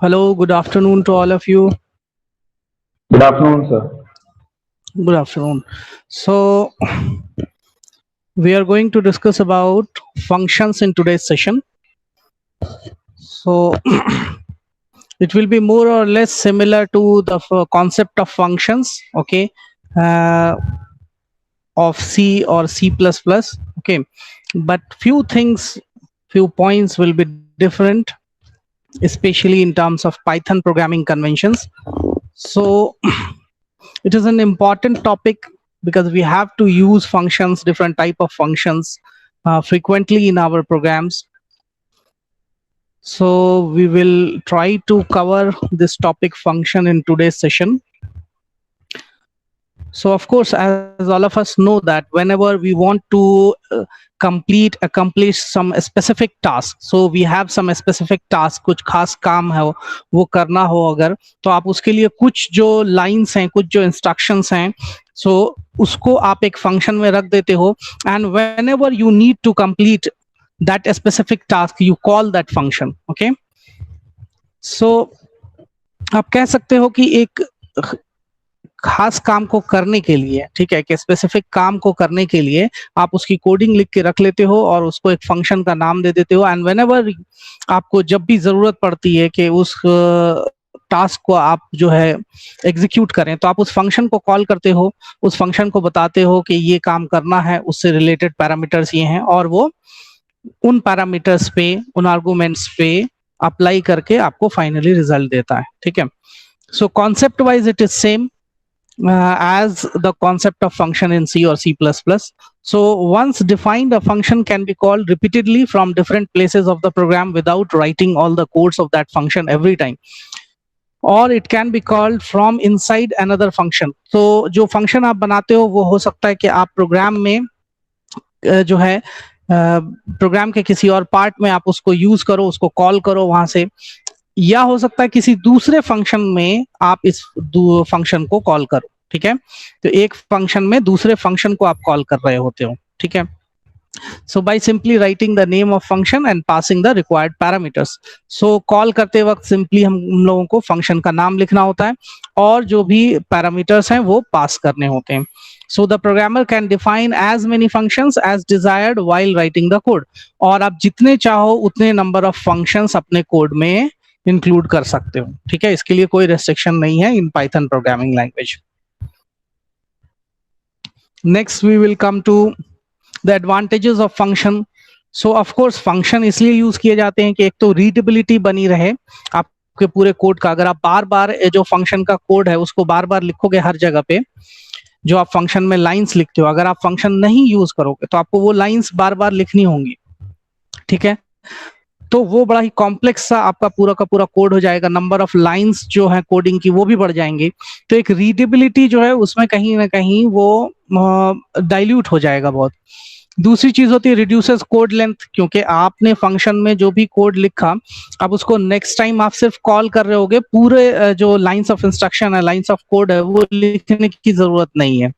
Hello, good afternoon to all of you. Good afternoon, sir. Good afternoon. So, we are going to discuss about functions in today's session. So, it will be more or less similar to the concept of functions, okay, uh, of C or C++, okay. But few points will be different, especially in terms of Python programming conventions. So, it is an important topic because we have to use functions, different type of functions frequently in our programs. So we will try to cover this topic function in today's session. So of course, as all of us know that whenever we want to accomplish some specific task, so we have some specific task, कुछ खास काम है वो करना हो अगर, तो आप उसके लिए कुछ जो लाइंस हैं, कुछ जो इंस्ट्रक्शंस हैं, सो उसको आप एक फंक्शन में रख देते हो, and whenever you need to complete that specific task you call that function. Okay, so आप कह सकते हो कि एक खास काम को करने के लिए, ठीक है, कि स्पेसिफिक काम को करने के लिए आप उसकी कोडिंग लिख के रख लेते हो और उसको एक फंक्शन का नाम दे देते हो, एंड व्हेनेवर आपको जब भी जरूरत पड़ती है कि उस टास्क को आप जो है एग्जीक्यूट करें, तो आप उस फंक्शन को कॉल करते हो, उस फंक्शन को बताते हो कि ये काम करना है, उससे रिलेटेड पैरामीटर्स ये हैं, और वो उन पैरामीटर्स पे, उन आर्गुमेंट्स पे अप्लाई करके आपको फाइनली रिजल्ट देता है. ठीक है, so concept wise it is same as the concept of function in C or C++. So once defined, a function can be called repeatedly from different places of the program without writing all the codes of that function every time, or it can be called from inside another function. So जो function आप बनाते हो वो हो सकता है कि आप प्रोग्राम में जो है प्रोग्राम के किसी और पार्ट में आप उसको यूज करो, उसको कॉल करो वहां से, या हो सकता है किसी दूसरे फंक्शन में आप इस फंक्शन को कॉल करो. ठीक है, तो एक फंक्शन में दूसरे फंक्शन को आप कॉल कर रहे होते हो. ठीक है, so by simply writing the name of function and passing the required parameters. So call करते वक्त सिंपली हम लोगों को फंक्शन का नाम लिखना होता है और जो भी पैरामीटर्स हैं वो पास करने होते हैं. So the programmer can define as many functions as desired while writing the code. और आप जितने चाहो उतने नंबर ऑफ फंक्शंस अपने कोड में इंक्लूड कर सकते हो. ठीक है, इसके लिए कोई रेस्ट्रिक्शन नहीं है in python programming language. Next we will come to the advantages of function. So of course function इसलिए यूज किए जाते हैं कि एक तो रीडेबिलिटी बनी रहे आपके पूरे कोड का. अगर आप बार बार जो फंक्शन का कोड है उसको बार बार लिखोगे हर जगह पे, जो आप फंक्शन में लाइंस लिखते हो, अगर आप फंक्शन नहीं यूज करोगे तो आपको वो लाइंस बार बार लिखनी होंगी. ठीक है, तो वो बड़ा ही कॉम्प्लेक्स सा आपका पूरा का पूरा कोड हो जाएगा, नंबर ऑफ लाइंस जो है कोडिंग की वो भी बढ़ जाएंगे. तो एक रीडेबिलिटी जो है उसमें कहीं ना कहीं वो डाइल्यूट हो जाएगा बहुत. दूसरी चीज होती है रिड्यूसेस कोड लेंथ, क्योंकि आपने फंक्शन में जो भी कोड लिखा, अब उसको नेक्स्ट टाइम आप सिर्फ कॉल कर रहे होगे, पूरे जो लाइंस ऑफ इंस्ट्रक्शन है, लाइंस ऑफ कोड है, वो लिखने की जरूरत नहीं है.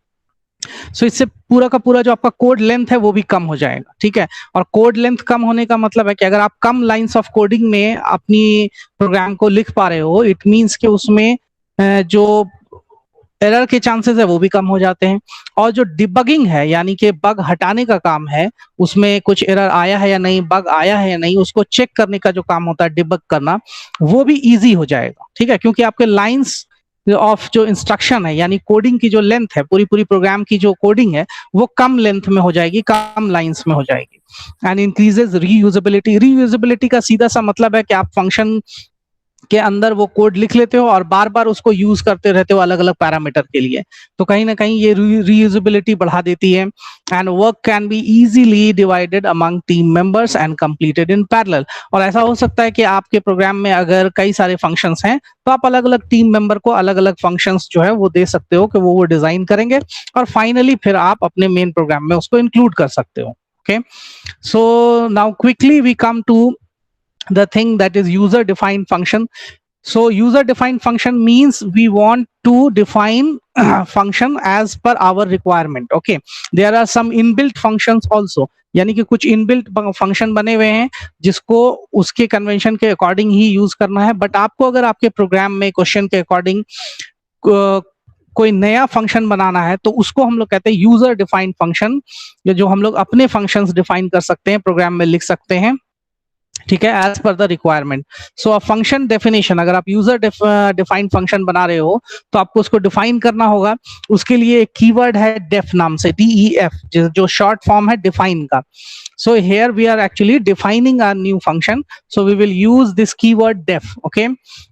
सो इससे पूरा का पूरा जो आपका कोड लेंथ है वो भी कम हो जाएगा. ठीक है, और कोड लेंथ कम होने का मतलब है कि अगर आप कम लाइंस ऑफ कोडिंग में अपनी प्रोग्राम को लिख पा रहे हो, इट मींस कि उसमें जो एरर के चांसेस है वो भी कम हो जाते हैं, और जो डिबगिंग है यानी कि बग हटाने का काम है, उसमें कुछ एरर आया है या नहीं, बग आया है या नहीं, उसको चेक करने का जो काम होता है डिबग करना, वो भी इजी हो जाएगा. ठीक है, क्योंकि आपके लाइंस ऑफ जो इंस्ट्रक्शन है यानी कोडिंग की जो लेंथ है, पूरी पूरी प्रोग्राम की जो कोडिंग है वो कम लेंथ में हो जाएगी, कम लाइंस में हो जाएगी. And increases reusability. रीयूजेबिलिटी का सीधा सा मतलब है कि आप फंक्शन के अंदर वो कोड लिख लेते हो और बार बार उसको यूज करते रहते हो अलग अलग पैरामीटर के लिए, तो कहीं ना कहीं ये रीयूजेबिलिटी बढ़ा देती है. And work can be easily divided among team members and completed in parallel. और ऐसा हो सकता है कि आपके प्रोग्राम में अगर कई सारे फंक्शंस हैं तो आप अलग अलग टीम मेंबर को अलग अलग फंक्शंस जो है वो दे सकते हो कि वो डिजाइन करेंगे, और फाइनली फिर आप अपने मेन प्रोग्राम में उसको इंक्लूड कर सकते हो. Okay, so now quickly we come to the thing that is user defined function. So user defined function means we want to define function as per our requirement. Okay, there are some inbuilt functions also, यानी कि कुछ inbuilt function बने हुए हैं जिसको उसके convention के according ही use करना है. बट आपको अगर आपके प्रोग्राम में क्वेश्चन के अकॉर्डिंग कोई नया फंक्शन बनाना है तो उसको हम लोग कहते हैं यूजर डिफाइंड फंक्शन, जो हम लोग अपने फंक्शंस डिफाइन कर सकते हैं, प्रोग्राम में लिख सकते हैं. ठीक है, as per the requirement. So a function definition, अगर आप यूजर डिफाइंड फंक्शन बना रहे हो तो आपको उसको डिफाइन करना होगा. उसके लिए एक कीवर्ड है डेफ नाम से, DEF, जो शॉर्ट फॉर्म है डिफाइन का. So here we are actually defining our new function. So we will use this keyword def. Okay,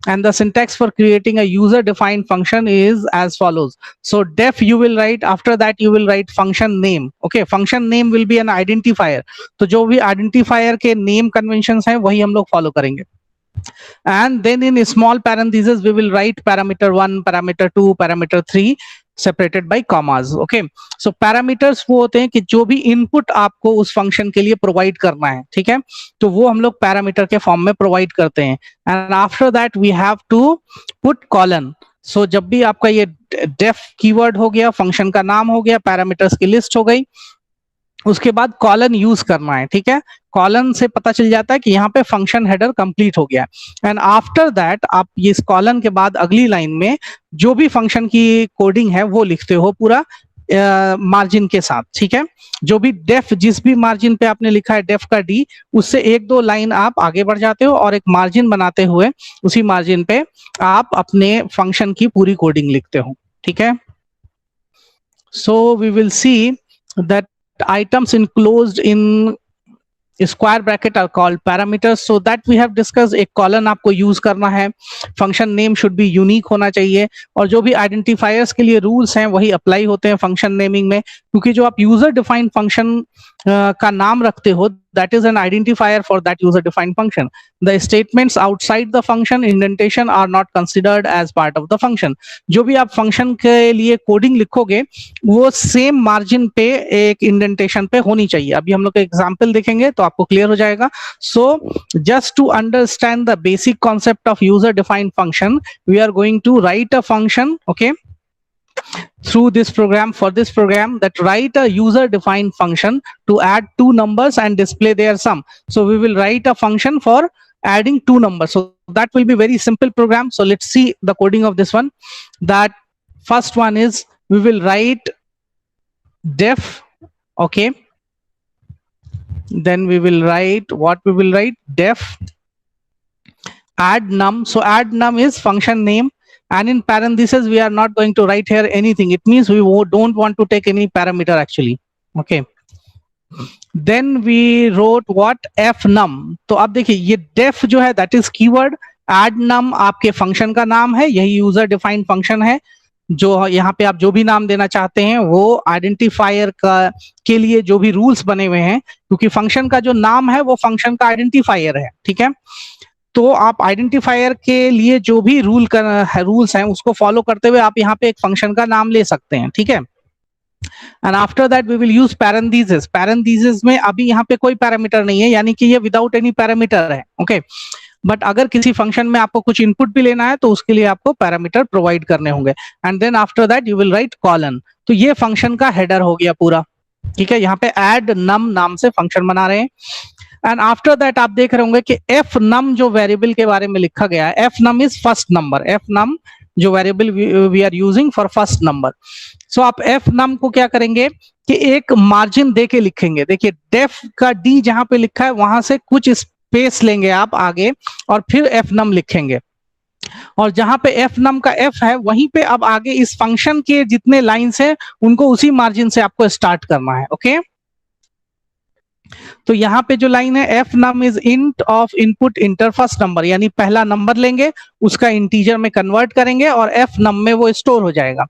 and the syntax for creating a user defined function is as follows. So def you will write, after that you will write function name. Okay, function name will be an identifier. तो जो भी identifier के name conventions हैं वही हम लोग follow करेंगे. And then in small parentheses we will write parameter 1, parameter 2, parameter 3 separated by commas. Okay, so parameters वो होते हैं कि जो भी इनपुट आपको उस फंक्शन के लिए प्रोवाइड करना है. ठीक है, तो वो हम लोग पैरामीटर के फॉर्म में प्रोवाइड करते हैं. And after that we have to put colon. So जब भी आपका ये डेफ कीवर्ड हो गया, फंक्शन का नाम हो गया, पैरामीटर्स की लिस्ट हो गई, उसके बाद कॉलन यूज करना है. ठीक है, कॉलन से पता चल जाता है कि यहाँ पे फंक्शन हेडर कंप्लीट हो गया. एंड आफ्टर दैट आप ये इस कॉलन के बाद अगली लाइन में जो भी फंक्शन की कोडिंग है वो लिखते हो पूरा मार्जिन के साथ. ठीक है, जो भी डेफ, जिस भी मार्जिन पे आपने लिखा है डेफ का डी, उससे एक दो लाइन आप आगे बढ़ जाते हो और एक मार्जिन बनाते हुए उसी मार्जिन पे आप अपने फंक्शन की पूरी कोडिंग लिखते हो. ठीक है, so we will see that items enclosed in square bracket are called parameters. So that we have discussed. एक colon आपको यूज करना है, function name should be unique होना चाहिए, और जो भी आइडेंटिफायर्स के लिए रूल्स हैं वही अप्लाई होते हैं फंक्शन नेमिंग में. क्योंकि जो आप यूजर डिफाइंड फंक्शन का नाम रखते हो, that is an identifier for that user defined function. The statements outside the function indentation are not considered as part of the function. जो भी आप फंक्शन के लिए कोडिंग लिखोगे वो सेम मार्जिन पे एक इंडेंटेशन पे होनी चाहिए. अभी हम लोग एग्जांपल देखेंगे तो आपको क्लियर हो जाएगा. So just to understand the basic concept of user defined function, we are going to write a function, okay, through this program, for this program, that write a user defined function to add two numbers and display their sum. So we will write a function for adding two numbers. So that will be very simple program. So let's see the coding of this one. That first one is we will write def. Okay, then we will write what we will write def add num. So add num is function name, and in parentheses we are not going to write here anything. It means we don't want to take any parameter actually. Okay, then we wrote what f num. तो अब देखिए ये def जो है that is keyword, add num आपके function का नाम है, यही यूजर डिफाइंड फंक्शन है. जो यहाँ पे आप जो भी नाम देना चाहते हैं वो आइडेंटिफायर का के लिए जो भी रूल्स बने हुए हैं, क्योंकि फंक्शन का जो नाम है वो फंक्शन का आइडेंटिफायर है. ठीक है, तो आप आइडेंटिफायर के लिए जो भी रूल्स हैं उसको फॉलो करते हुए आप यहाँ पे एक फंक्शन का नाम ले सकते हैं. ठीक है, and after that we will use parenthesis. Parenthesis में अभी यहाँ पे कोई पैरामीटर नहीं है, यानी कि ये विदाउट एनी पैरामीटर है. ओके, बट अगर किसी फंक्शन में आपको कुछ इनपुट भी लेना है तो उसके लिए आपको पैरामीटर प्रोवाइड करने होंगे. And then after that you will write colon. तो ये फंक्शन का हेडर हो गया पूरा. ठीक है, यहाँ पे एड नम नाम से फंक्शन बना रहे हैं. एंड आफ्टर दैट आप देख रहे होंगे कि एफ नम जो वेरिएबल के बारे में लिखा गया है, F num is first number. F num जो variable we are using for first number. So आप एफ नम को क्या करेंगे कि एक मार्जिन दे के लिखेंगे. देखिए डेफ का डी जहां पे लिखा है वहां से कुछ स्पेस लेंगे आप आगे और फिर एफ नम लिखेंगे, और जहां पे एफ नम का एफ है वहीं पे अब आगे इस फंक्शन के जितने लाइंस है उनको उसी मार्जिन से आपको स्टार्ट करना है. ओके, तो यहाँ पे जो लाइन है F num is int of input enter first number, यानी पहला नंबर लेंगे उसका इंटीजर में कन्वर्ट करेंगे और एफ नम में वो स्टोर हो जाएगा.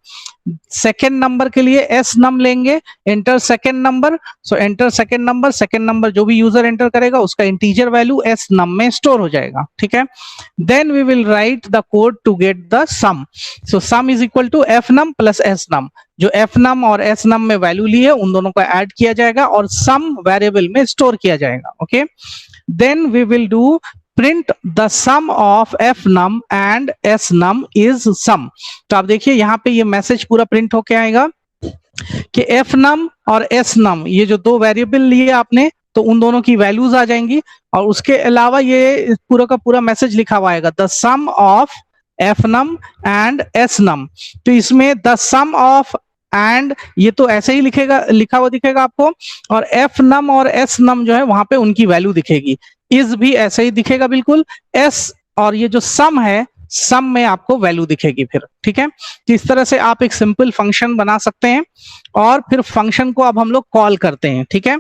सेकेंड नंबर के लिए एस नम लेंगे, एंटर सेकेंड नंबर. सो एंटर सेकेंड नंबर जो भी यूजर एंटर करेगा उसका इंटीजर वैल्यू एस नम में स्टोर हो जाएगा. ठीक है, then we will write the code to get the sum. So sum is equal to F num plus S num. जो एफ नम और एस नम में वैल्यू ली है उन दोनों को ऐड किया जाएगा और सम वेरिएबल में स्टोर किया जाएगा. Okay, then we will do print the sum of F num and S num is sum. तो आप देखिए यहाँ पे ये मैसेज पूरा प्रिंट होके आएगा कि एफ नम और एस नम ये जो दो वेरिएबल लिए आपने, तो उन दोनों की वैल्यूज आ जाएंगी, और उसके अलावा ये पूरा का पूरा मैसेज लिखा हुआ आएगा, the sum of F num and S num. तो इसमें द सम ऑफ एंड ये तो ऐसे ही लिखेगा, लिखा हुआ दिखेगा आपको, और एफ नम और एस नम जो है वहां पे उनकी वैल्यू दिखेगी। इज भी ऐसे ही दिखेगा बिल्कुल, एस और ये जो सम है, सम में आपको वैल्यू दिखेगी फिर, ठीक है। तो इस तरह से आप एक सिंपल फंक्शन बना सकते हैं, और फिर फंक्शन को अब हम लोग कॉल करते हैं, ठीक है।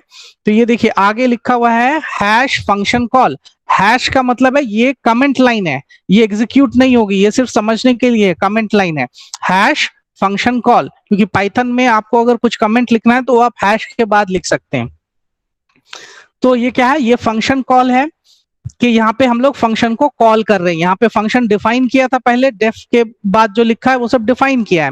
तो ये देखिए आगे लिखा हुआ है हैश फंक्शन कॉल। हैश का मतलब है ये कमेंट लाइन है, ये एग्जीक्यूट नहीं होगी, ये सिर्फ समझने के लिए कमेंट लाइन है। हैश फंक्शन कॉल, क्योंकि पाइथन में आपको अगर कुछ कमेंट लिखना है तो आप हैश के बाद लिख सकते हैं। तो ये क्या है, ये फंक्शन कॉल है कि यहाँ पे हम लोग फंक्शन को कॉल कर रहे हैं। यहाँ पे फंक्शन डिफाइन किया था पहले, डेफ के बाद जो लिखा है वो सब डिफाइन किया है,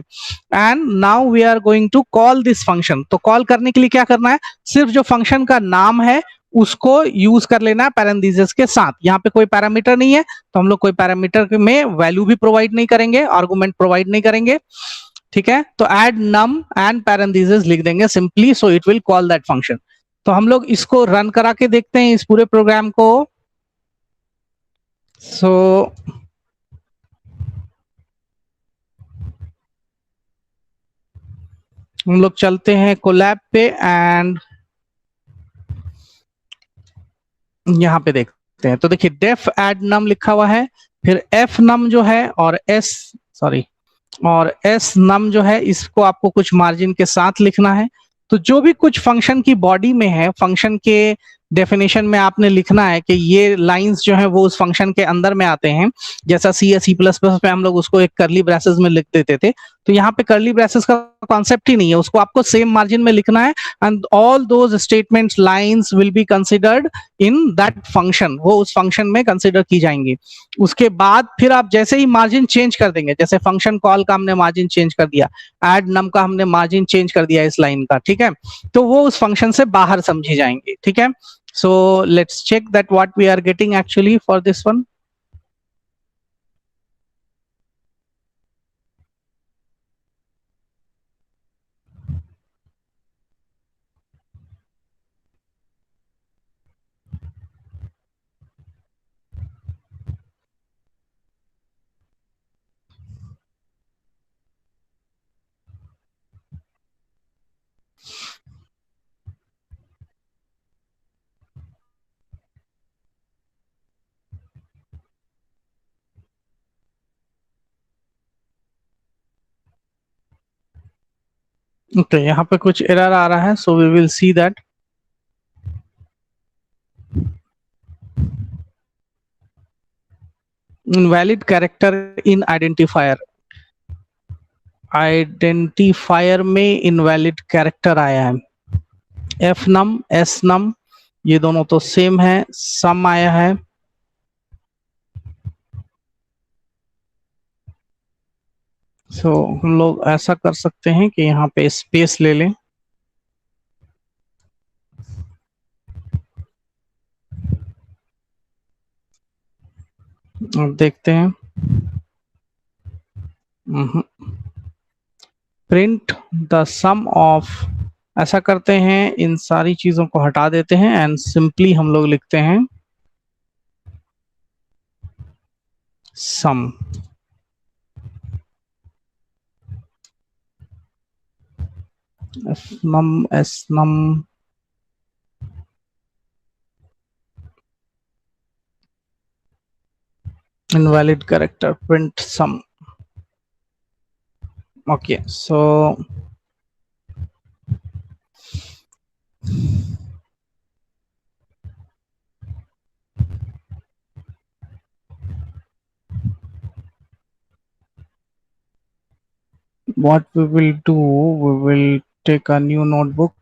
and now we are going to call this function. तो कॉल करने के लिए क्या करना है, सिर्फ जो फंक्शन का नाम है उसको यूज कर लेना है पैरेंथेसिस के साथ। यहाँ पे कोई पैरामीटर नहीं है, तो हम लोग कोई पैरामीटर में वैल्यू भी प्रोवाइड नहीं करेंगे, आर्गुमेंट प्रोवाइड नहीं करेंगे, ठीक है। तो एड नम एंड पैरेंथेसिस लिख देंगे simply, so it will call that function. तो हम लोग इसको रन करा के देखते हैं इस पूरे प्रोग्राम को। सो हम लोग चलते हैं कोलैब पे, एंड यहाँ पे देखते हैं। तो देखिए डेफ एड नम लिखा हुआ है, फिर एफ नम जो है और एस, सॉरी, और एस नम जो है, इसको आपको कुछ मार्जिन के साथ लिखना है। तो जो भी कुछ फंक्शन की बॉडी में है, फंक्शन के डेफिनेशन में आपने लिखना है कि ये लाइंस जो है वो उस फंक्शन के अंदर में आते हैं। जैसा सी या सी प्लस प्लस में हम लोग उसको एक करली ब्रेसेस में लिख देते थे, तो यहाँ पे करली ब्रेसेस का कॉन्सेप्ट ही नहीं है, उसको आपको सेम मार्जिन में लिखना है, and all those statements lines will be considered in that function, वो उस फंक्शन में कंसिडर की जाएंगी। उसके बाद फिर आप जैसे ही मार्जिन चेंज कर देंगे, जैसे फंक्शन कॉल का हमने मार्जिन चेंज कर दिया, एड नम का हमने मार्जिन चेंज कर दिया इस लाइन का, ठीक है, तो वो उस फंक्शन से बाहर समझी जाएंगे, ठीक है। So let's check that what we are getting actually for this one. तो यहाँ पे कुछ एरर आ रहा है, so we will see that. Invalid character in identifier, identifier में इनवैलिड कैरेक्टर आया है। एफ नम एस नम ये दोनों तो सेम है, सम आया है। सो हम लोग ऐसा कर सकते हैं कि यहाँ पे स्पेस ले लें, और देखते हैं। प्रिंट द सम ऑफ, ऐसा करते हैं, इन सारी चीजों को हटा देते हैं, एंड सिंपली हम लोग लिखते हैं सम। F num S num, invalid character, print sum. Okay, so what we will do, we will take a new notebook,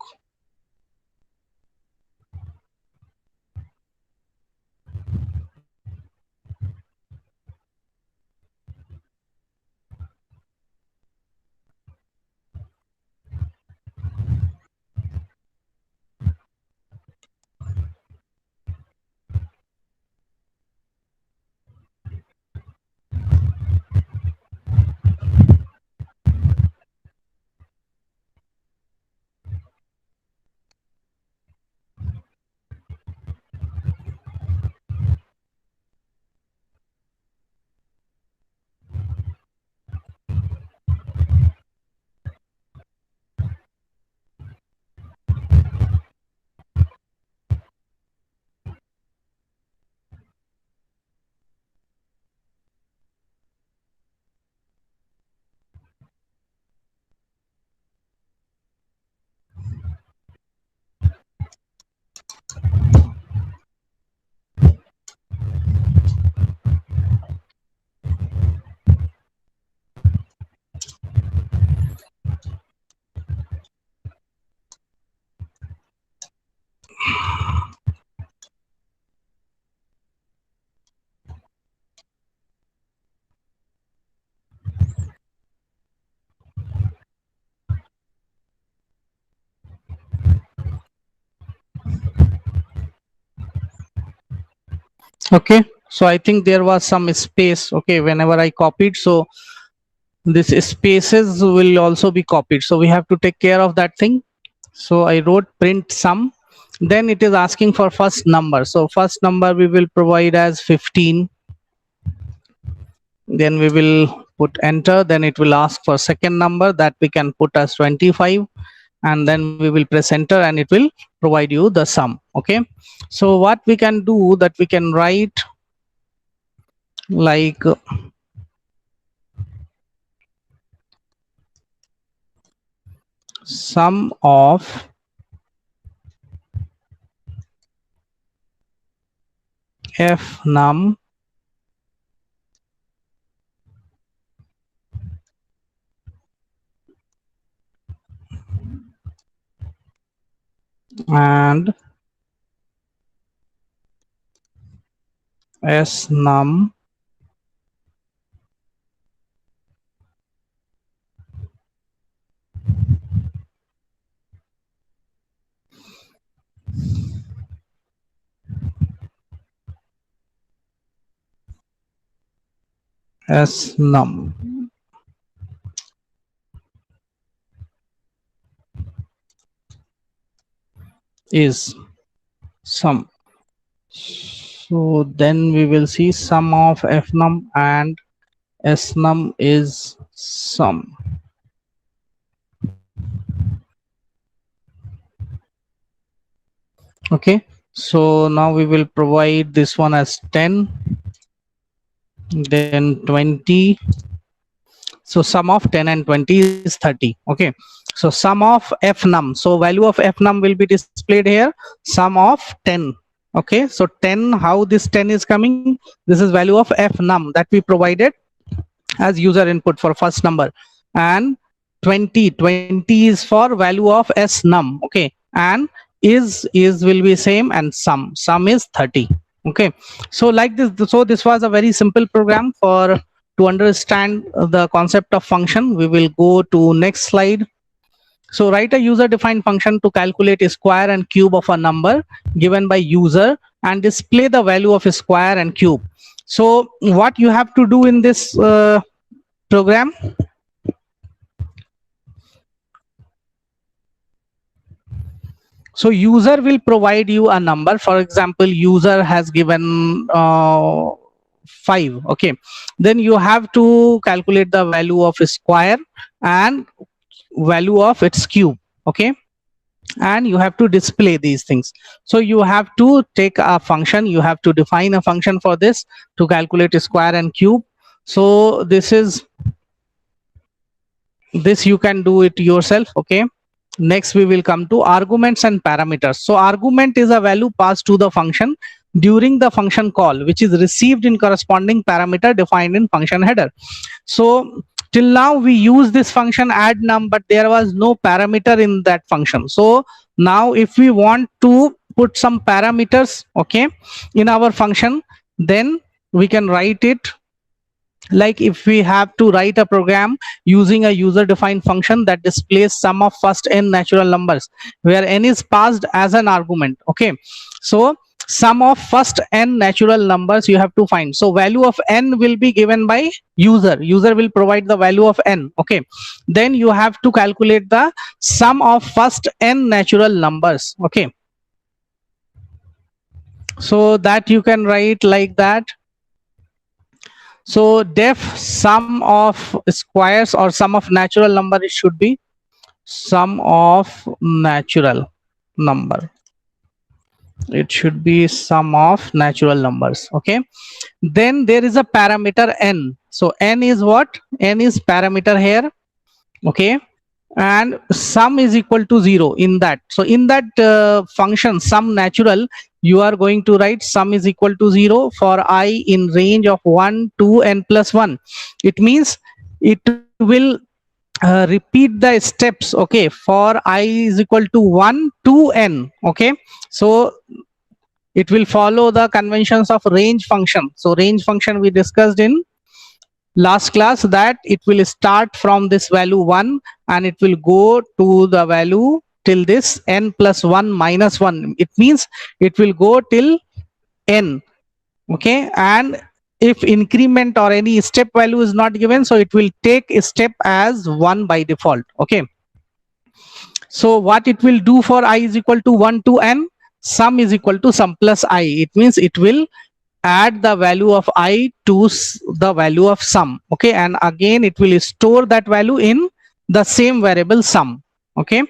Okay, so I think there was some space, okay, whenever I copied, so this spaces will also be copied, so we have to take care of that thing. So I wrote print sum, then it is asking for first number, so first number we will provide as 15, then we will put enter, then it will ask for second number that we can put as 25, and then we will press enter and it will provide you the sum. Okay, so what we can do, that we can write like sum of f num and s num s num is sum. So then we will see sum of f num and s num is sum. Okay, so now we will provide this one as 10, then 20. So sum of 10 and 20 is 30. Okay, so sum of f num, so value of f num will be displayed here, sum of 10. Okay, so 10, how this 10 is coming, this is value of f num that we provided as user input for first number, and 20 is for value of s num. Okay, and is will be same, and sum is 30. Okay, so like this, so this was a very simple program for to understand the concept of function. We will go to next slide. So write a user defined function to calculate a square and cube of a number given by user and display the value of a square and cube. So what you have to do in this program, so user will provide you a number. For example, user has given 5. Okay, then you have to calculate the value of a square and value of its cube. Okay, and you have to display these things. So you have to take a function, you have to define a function for this to calculate a square and cube. So this you can do it yourself. Okay, next we will come to arguments and parameters. So argument is a value passed to the function during the function call, which is received in corresponding parameter defined in function header. So till now we use this function add num, but there was no parameter in that function. So now if we want to put some parameters, okay, in our function, then we can write it like if we have to write a program using a user defined function that displays sum of first n natural numbers where n is passed as an argument. Okay, so sum of first n natural numbers you have to find. So value of n will be given by user will provide the value of n. Okay, then you have to calculate the sum of first n natural numbers. Okay, so that you can write like that. So def sum of squares or sum of natural number, it should be sum of natural number. It should be sum of natural numbers. Okay, then there is a parameter n. So n is what? N is parameter here. Okay, and sum is equal to 0 in that. So in that function sum natural, you are going to write sum is equal to 0 for I in range of 1 to n plus 1. It means it will repeat the steps. Okay, for I is equal to 1 to n. Okay, so it will follow the conventions of range function. So range function we discussed in last class, that it will start from this value 1 and it will go to the value till this n plus 1 minus 1. It means it will go till n. Okay, and if increment or any step value is not given, so it will take a step as 1 by default. Okay, so what it will do for I is equal to 1 to n, sum is equal to sum plus I. It means it will add the value of I to the value of sum. Okay, and again it will store that value in the same variable sum. Okay,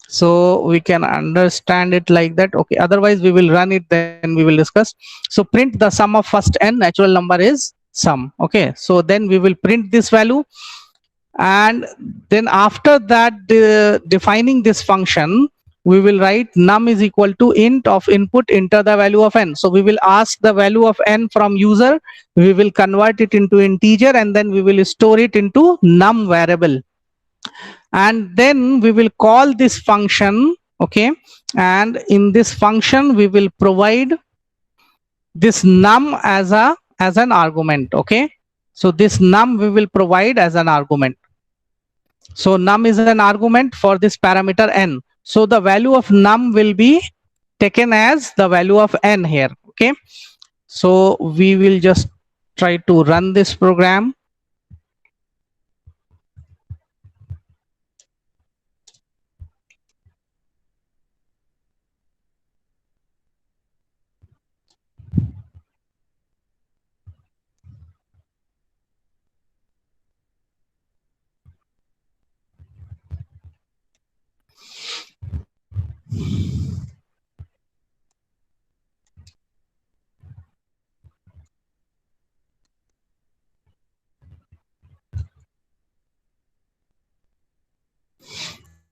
so we can understand it like that. Okay, otherwise we will run it, then we will discuss. So print the sum of first n natural number is sum. Okay, so then we will print this value, and then after that defining this function, we will write num is equal to int of input enter the value of n. So we will ask the value of n from user, we will convert it into integer, and then we will store it into num variable, and then we will call this function. Okay, and in this function we will provide this num as an argument. Okay, so this num we will provide as an argument. So num is an argument for this parameter n. So the value of num will be taken as the value of n here. Okay, so we will just try to run this program.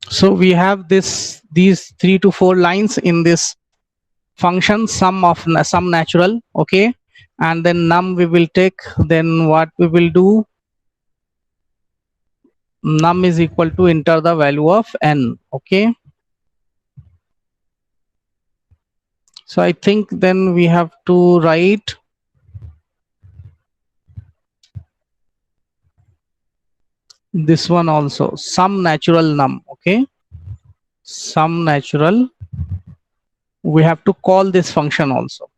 So we have these 3 to 4 lines in this function sum natural. Okay, and then num we will take. Then what we will do, num is equal to enter the value of n. Okay, so I think then we have to write this one also, sum natural num. Okay, sum natural, we have to call this function also.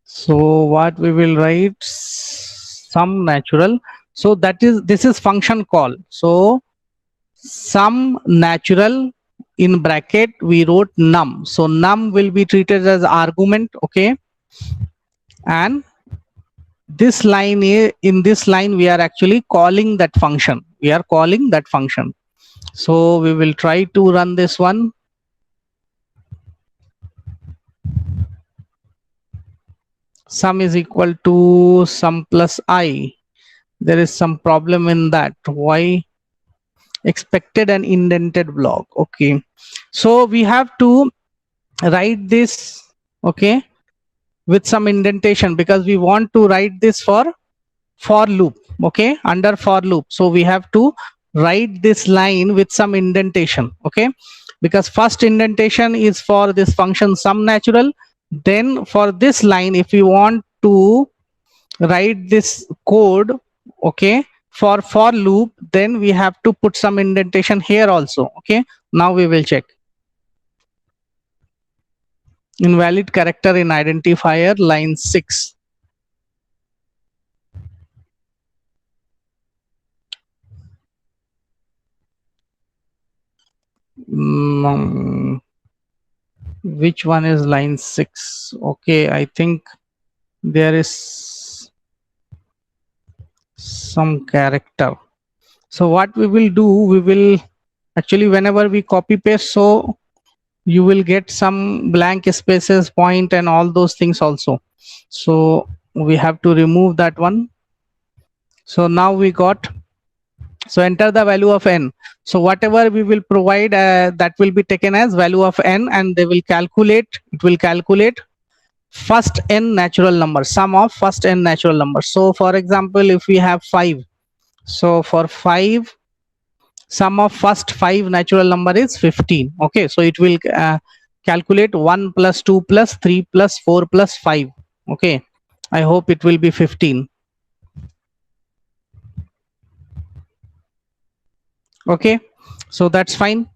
So what we will write, sum natural, so this is function call. So sum natural, in bracket we wrote num, so num will be treated as argument. Okay, and this line, in this line we are actually calling that function, so we will try to run this one. Sum is equal to sum plus I. There is some problem in that. Why? Expected an indented block. Okay, so we have to write this, okay, with some indentation, because we want to write this for loop. Okay, under for loop, so we have to write this line with some indentation. Okay, because first indentation is for this function sum natural, then for this line if we want to write this code, okay, for loop, then we have to put some indentation here also. Okay, now we will check. Invalid character in identifier, line 6. Which one is line 6? Okay, I think there is some character. So what we will do, we will actually, whenever we copy paste, so you will get some blank spaces, point and all those things also. So we have to remove that one. So now we got, so enter the value of n. So whatever we will provide, that will be taken as value of n, and they will calculate, it will calculate first n natural number, sum of first n natural number. So for example, if we have 5, so for 5, sum of first 5 natural number is 15. Okay, so it will calculate 1 plus 2 plus 3 plus 4 plus 5. Okay, I hope it will be 15. Okay, so that's fine.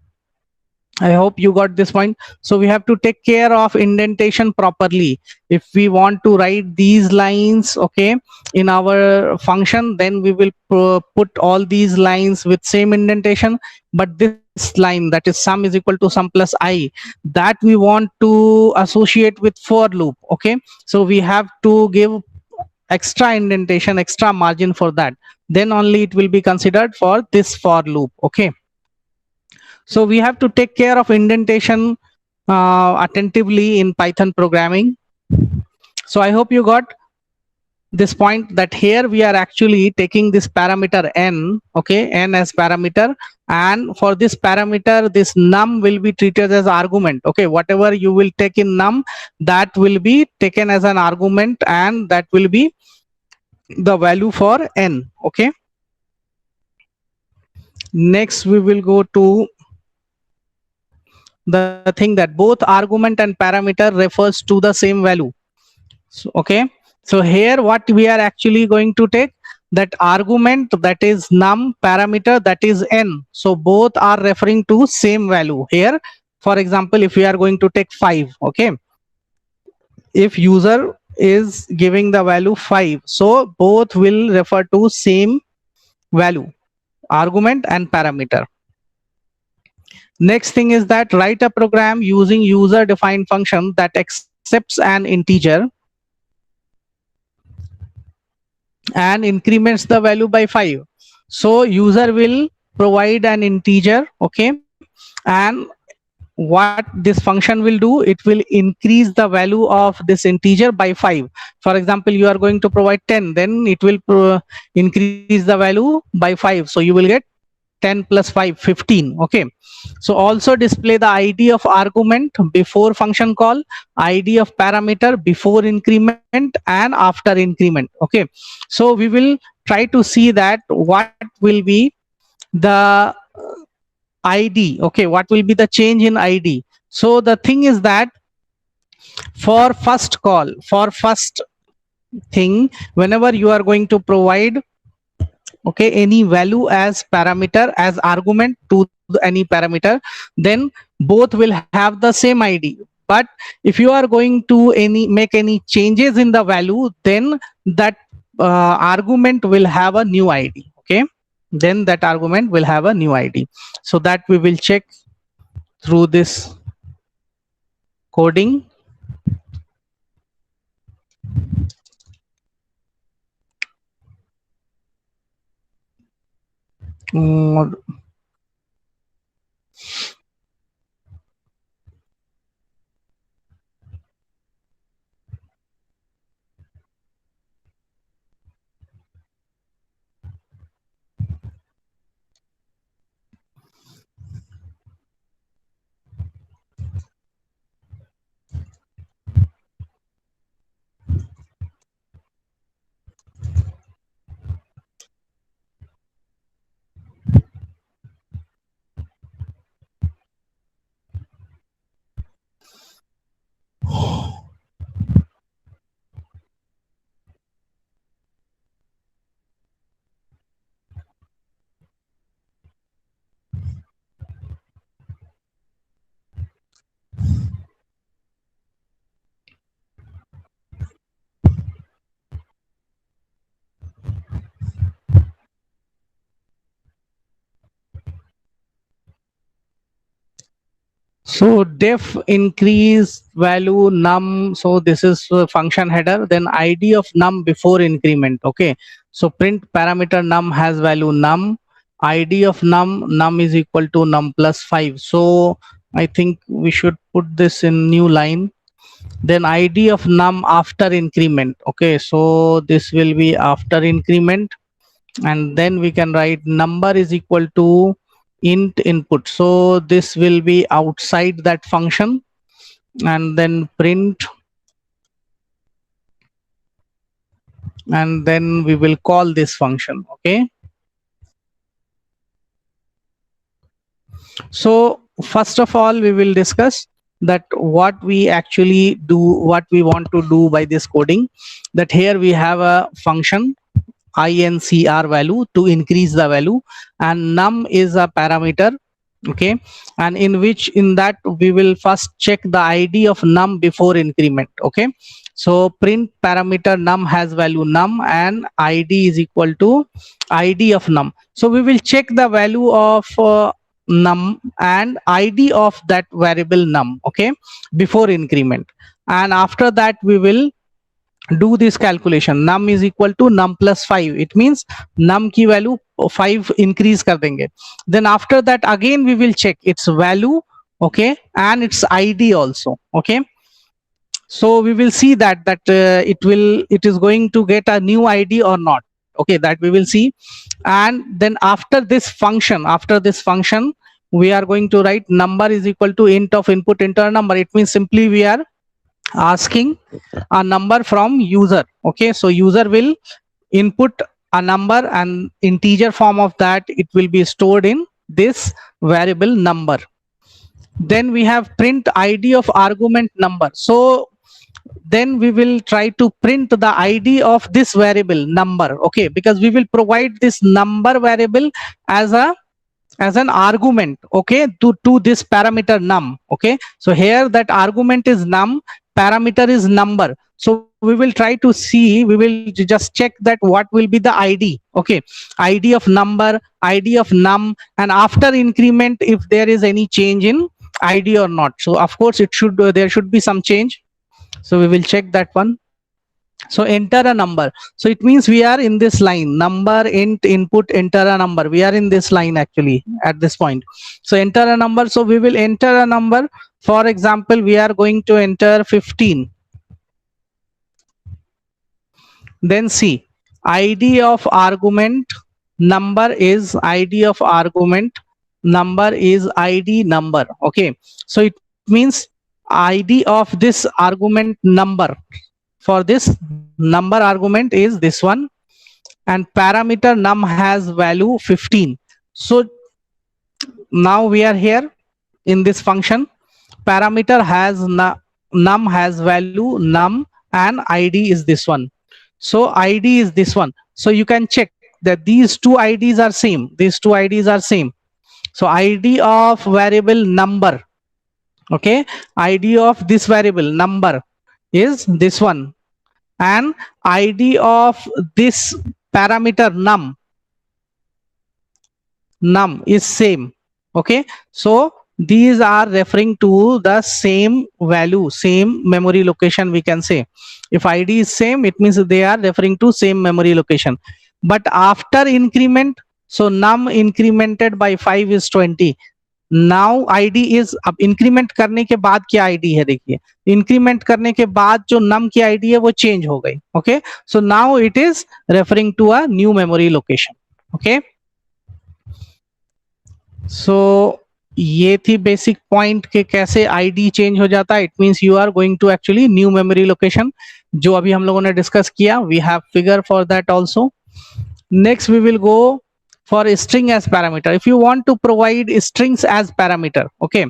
I hope you got this point. So we have to take care of indentation properly. If we want to write these lines, okay, in our function, then we will put all these lines with same indentation. But this line, that is sum is equal to sum plus I, that we want to associate with for loop, okay. So we have to give extra indentation, extra margin for that. Then only it will be considered for this for loop, okay. So we have to take care of indentation attentively in Python programming. So I hope you got this point, that here we are actually taking this parameter n, okay, n as parameter, and for this parameter this num will be treated as argument, okay. Whatever you will take in num, that will be taken as an argument, and that will be the value for n, okay. Next we will go to the thing that both argument and parameter refers to the same value. So, okay, so here what we are actually going to take, that argument, that is num, parameter, that is n. So both are referring to same value here. For example, if we are going to take 5, okay, if user is giving the value 5, so both will refer to same value, argument and parameter. Next thing is that write a program using user defined function that accepts an integer and increments the value by 5. So user will provide an integer, okay, and what this function will do, it will increase the value of this integer by 5. For example, you are going to provide 10, then it will increase the value by 5, so you will get 10 plus 5, 15, okay. So also display the id of argument before function call, id of parameter before increment and after increment, okay. So we will try to see that what will be the id, okay, what will be the change in id. So the thing is that for first call, for first thing, whenever you are going to provide, okay, any value as parameter, as argument to any parameter, then both will have the same id. But if you are going to make any changes in the value, then that argument will have a new id, okay, then that argument will have a new id. So that we will check through this coding. Mm, so def increase value num, so this is function header, then id of num before increment, okay. So print parameter num has value num, id of num is equal to num plus 5. So I think we should put this in new line. Then id of num after increment, okay, so this will be after increment, and then we can write number is equal to int input, so this will be outside that function, and then print, and then we will call this function, okay. So first of all we will discuss that what we actually do, what we want to do by this coding. That here we have a function incr value to increase the value, and num is a parameter, okay, and in that we will first check the id of num before increment. Okay, so print parameter num has value num and id is equal to id of num. So we will check the value of num and id of that variable num, okay, before increment, and after that we will do this calculation. Num is equal to num plus 5. It means num की value 5 increase कर देंगे. Then after that again we will check its value, okay, and its id also. Okay, so we will see that it is going to get a new id or not. Okay, that we will see. And then after this function we are going to write number is equal to int of input enter number. It means simply we are asking a number from user. Okay, so user will input a number and integer form of that it will be stored in this variable number. Then we have print id of argument number. So then we will try to print the id of this variable number. Okay, because we will provide this number variable as an argument, okay, to this parameter num. Okay, so here that argument is num, parameter is number. So we will try to see, we will just check that what will be the id. Okay, id of number, id of num, and after increment if there is any change in id or not. So of course it should there should be some change, so we will check that one. So enter a number. So it means we are in this line, number int input enter a number. We are in this line actually at this point. So enter a number. So we will enter a number. For example, we are going to enter 15. Then see, id of argument number is id of argument number is id number. Okay, so it means id of this argument number for this number argument is this one, and parameter num has value 15. So now we are here in this function, parameter has num has value num and id is this one. So id is this one. So you can check that these two ids are same, these two ids are same. So id of variable number, okay, id of this variable number is this one, and id of this parameter num is same. Okay, so these are referring to the same value, same memory location, we can say. If id is same, it means they are referring to same memory location. But after increment, so num incremented by 5 is 20. Now ID is, अब increment करने के बाद क्या ID है, देखिए increment करने के बाद जो नम की आईडी है वो चेंज हो गई. Okay, so now it is referring to a new memory location. Okay, so ये थी बेसिक पॉइंट के कैसे आईडी चेंज हो जाता है. It means you are going to actually new memory location, जो अभी हम लोगों ने डिस्कस किया. We have figure for that also. Next we will go for string as parameter. If you want to provide strings as parameter, okay,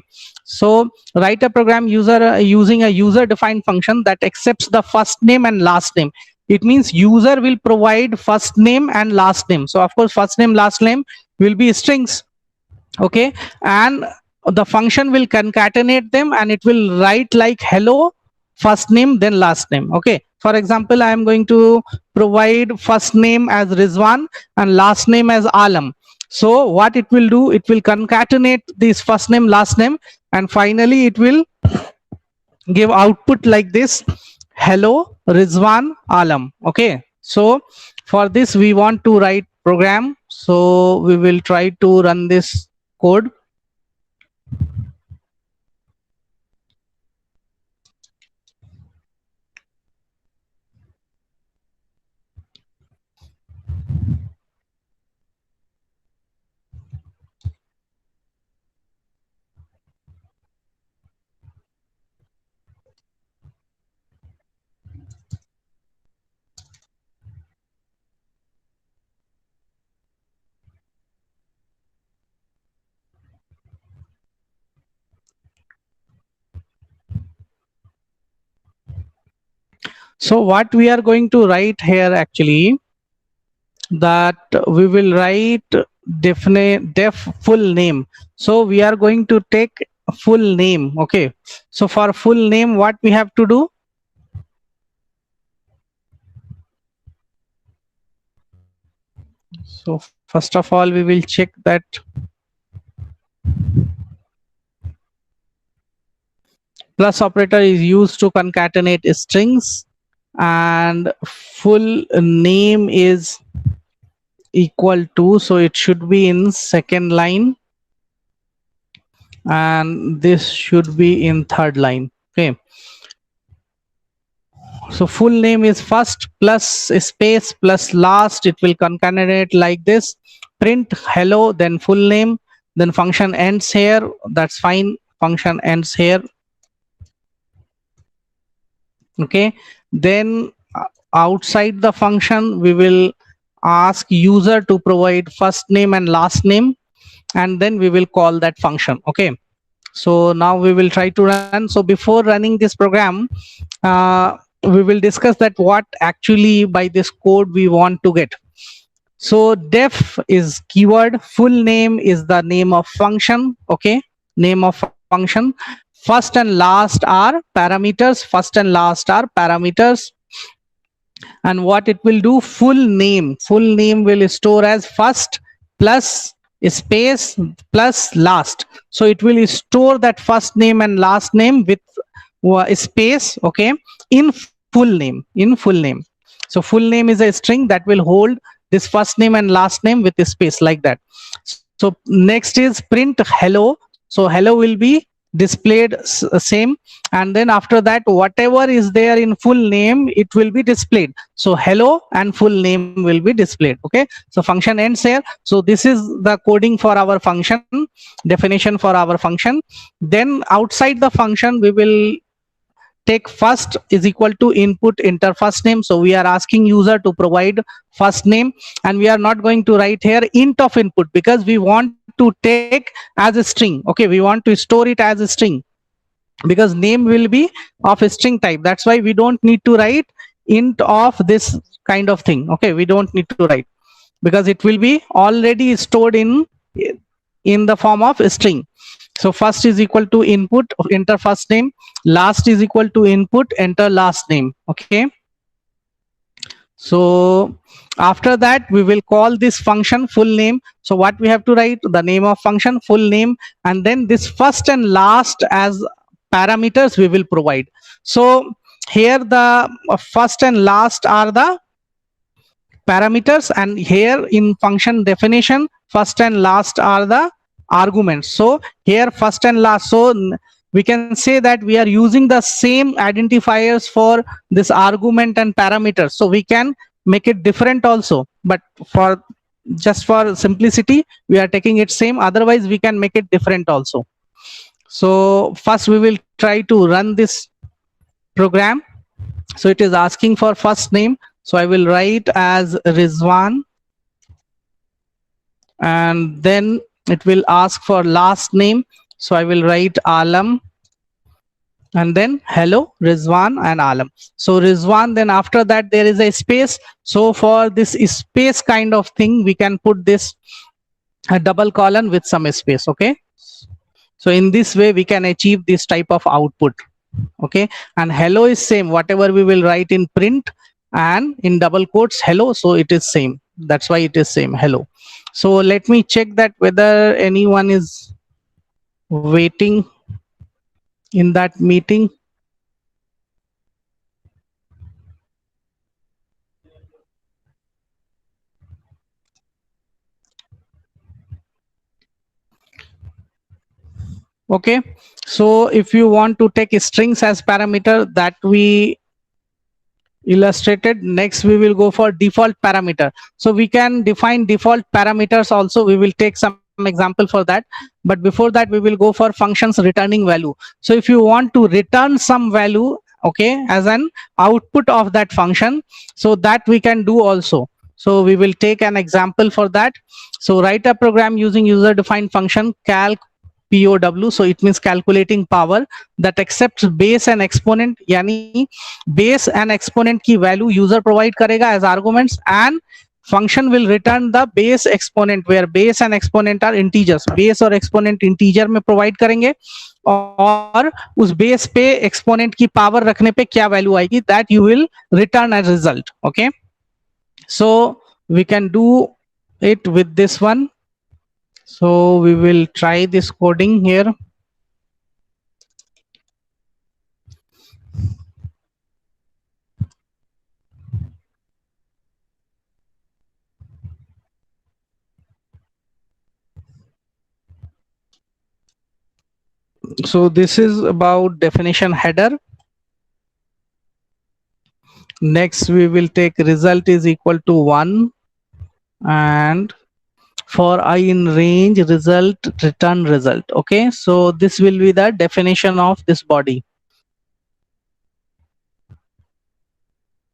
so write a program using a user defined function that accepts the first name and last name. It means user will provide first name and last name. So of course first name last name will be strings. Okay, and the function will concatenate them and it will write like hello first name then last name. Okay, for example, I am going to provide first name as Rizwan and last name as Alam. So what it will do, it will concatenate this first name last name and finally it will give output like this, hello Rizwan Alam. Okay, so for this we want to write program, so we will try to run this code. So what we are going to write here actually, that we will write def full name. So we are going to take full name. Okay, so for full name, what we have to do? So first of all, we will check that plus operator is used to concatenate strings, and full name is equal to, so it should be in second line, and this should be in third line. Okay, so full name is first plus space plus last. It will concatenate like this. Print hello, then full name, then function ends here. That's fine. Function ends here. Okay, then outside the function we will ask user to provide first name and last name, and then we will call that function. Okay, so now we will try to run. So before running this program, we will discuss that what actually by this code we want to get. So def is keyword, full name is the name of function. Okay, name of function. First and last are parameters. First and last are parameters. And what it will do, full name will store as first plus space plus last. So it will store that first name and last name with space, okay, in full name. So full name is a string that will hold this first name and last name with a space like that. So next is print hello. So hello will be displayed same, and then after that whatever is there in full name it will be displayed. So hello and full name will be displayed. Okay, so function ends here. So this is the coding for our function, definition for our function. Then outside the function we will take first is equal to input enter first name. So we are asking user to provide first name, and we are not going to write here int of input because we want to take as a string. Okay, we want to store it as a string because name will be of a string type. That's why we don't need to write int of this kind of thing. Okay, we don't need to write because it will be already stored in the form of a string. So first is equal to input enter first name, last is equal to input enter last name. Okay, so after that we will call this function full name. So what we have to write, the name of function, full name, and then this first and last as parameters we will provide. So here the first and last are the parameters, and here in function definition first and last are the arguments. So here first and last, so we can say that we are using the same identifiers for this argument and parameters. So we can make it different also, but for just for simplicity we are taking it same, otherwise we can make it different also. So first we will try to run this program. So it is asking for first name, so I will write as Rizwan, and then it will ask for last name, so I will write Alam, and then hello Rizwan and Alam. So Rizwan, then after that there is a space. So for this space kind of thing we can put this a double colon with some space. Okay, so in this way we can achieve this type of output. Okay, and hello is same, whatever we will write in print and in double quotes hello, so it is same, that's why it is same, hello. So let me check that whether anyone is waiting in that meeting. Okay, so if you want to take strings as parameter, that we illustrated. Next we will go for default parameter. So we can define default parameters also, we will take some example for that, but before that we will go for functions returning value. So if you want to return some value, okay, as an output of that function, so that we can do also. So we will take an example for that. So write a program using user defined function calc POW, so it means calculating power, that accepts base and exponent, yani base and exponent की value user provide करेगा as arguments, and function will return the base exponent, where base and exponent are integers. base और exponent integer में provide करेंगे, और उस base पे exponent की power रखने पे क्या value आएगी, that you will return as result. Okay, so we can do it with this one. So we will try this coding here. So this is about definition header. Next we will take result is equal to 1, and for I in range result return result. Okay, so this will be the definition of this body.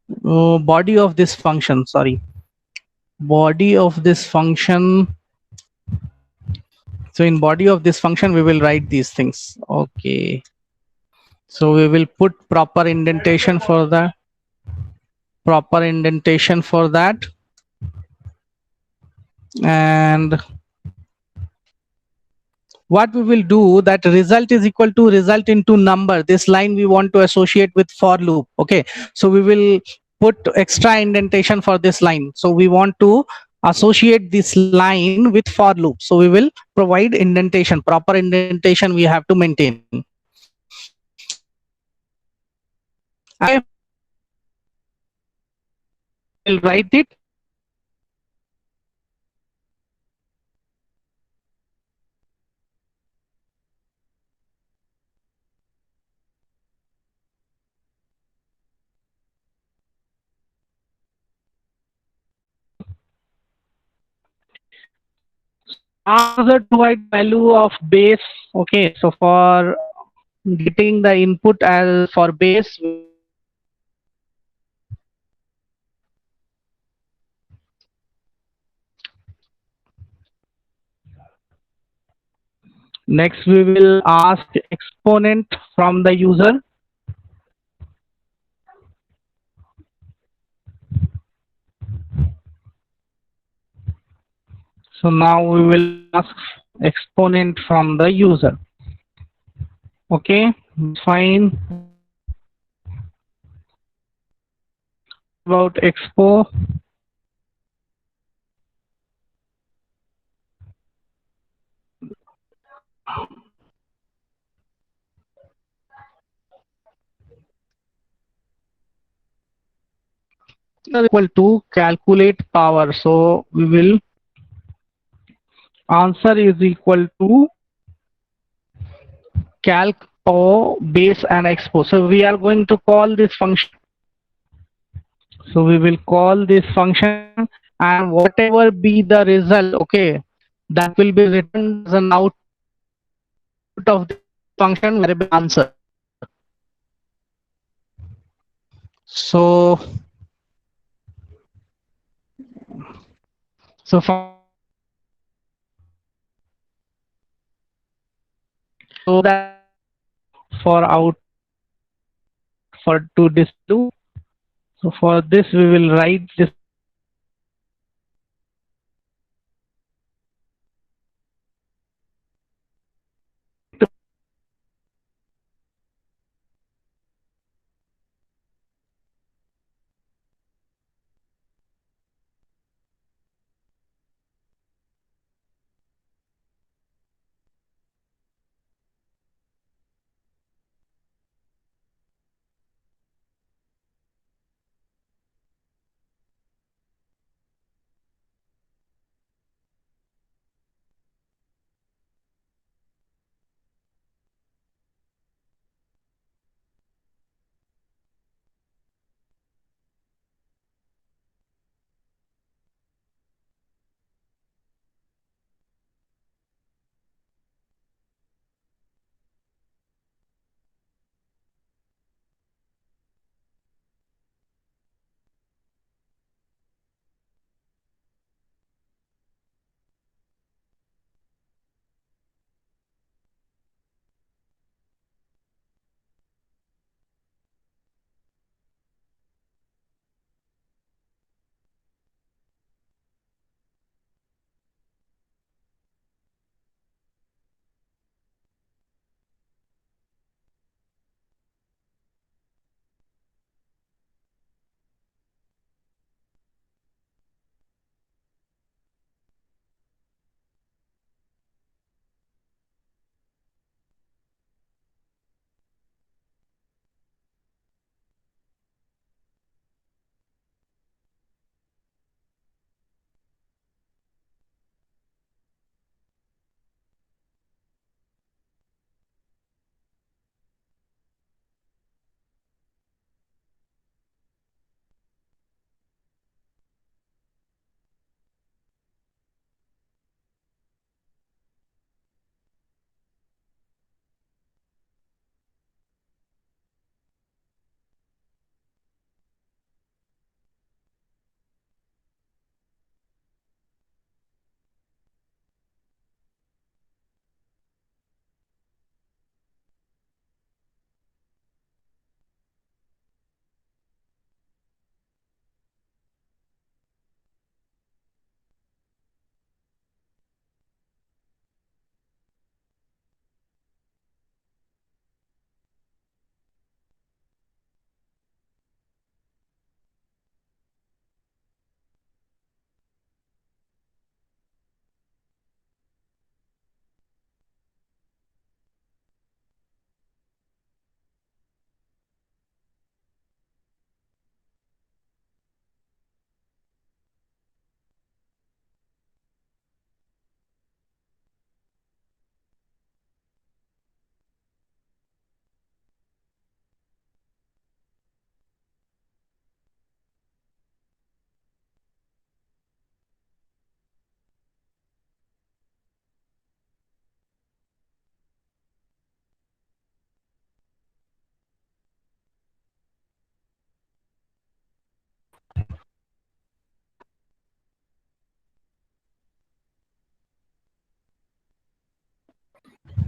Body of this function, sorry, body of this function. So in body of this function we will write these things. Okay, so we will put proper indentation for that, and what we will do, that result is equal to result into number. This line we want to associate with for loop. Okay, so we will put extra indentation for this line. So we want to associate this line with for loop, so we will provide indentation, proper indentation we have to maintain. Okay, we'll write it. Answer provide value of base. Okay, so for getting the input as for base, next we will ask exponent from the user. So now we will ask exponent from the user. Okay, fine. About expo. Equal to calculate power. So we will answer is equal to calc power base and expo. So we are going to call this function. So we will call this function, and whatever be the result, okay, that will be written as an output of the function variable answer. So so that for out for to this loop. So for this we will write this